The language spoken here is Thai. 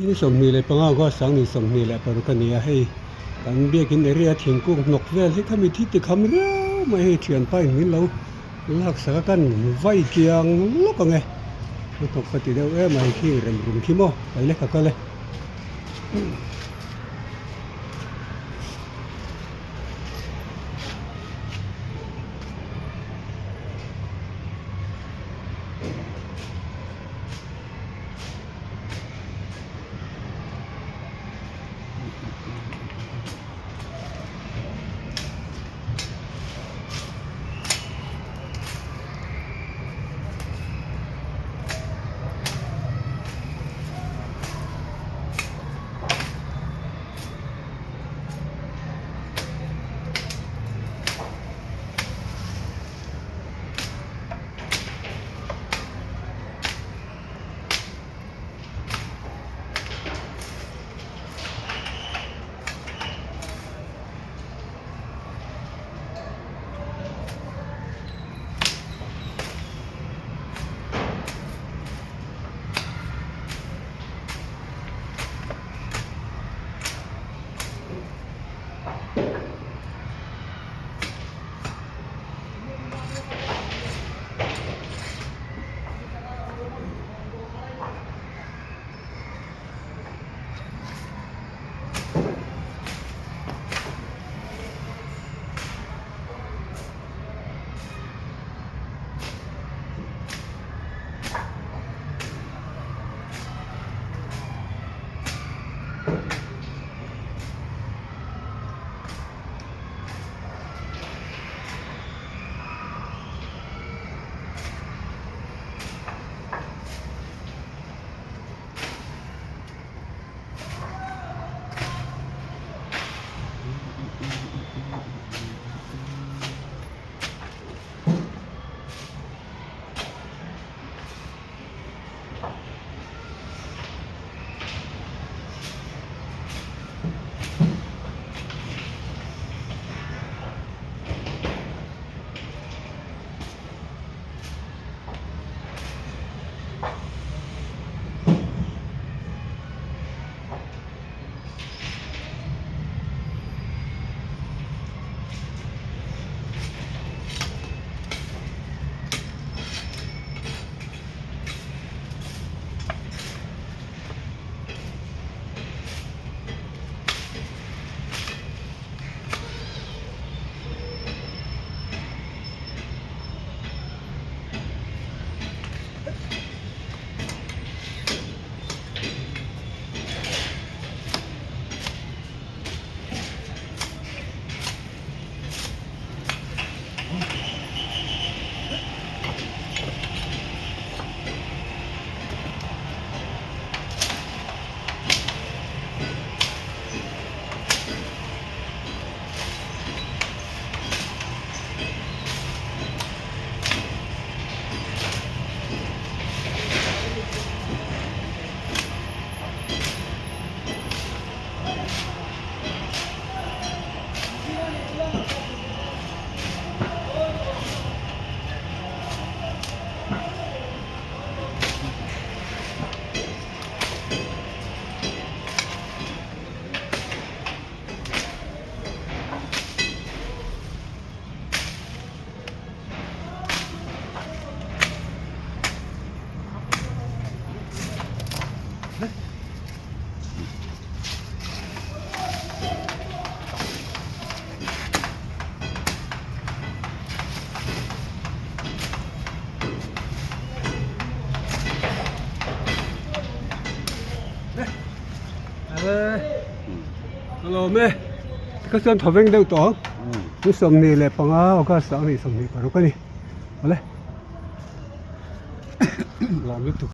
นี่สมนี่เลยปังก็สังนี่สมนี่แหละปรุกันเนี่ยให้กันเบียกินเรียทิ้งกุ้งนกแวลให้เขามีที่ติคำเร้าไม่ให้เถียนไปนี่เราลากสากันไว้เกียงลกไงมันตกปฏิเดียวไม่ให้ขี้เริ่มรุมขี้โม่ไปเลยก็เลยHello, me. Kasi taweng daw to. Ni som ni le panga o ka sang ni som ni paru ka ni. Wala. Lalu tu.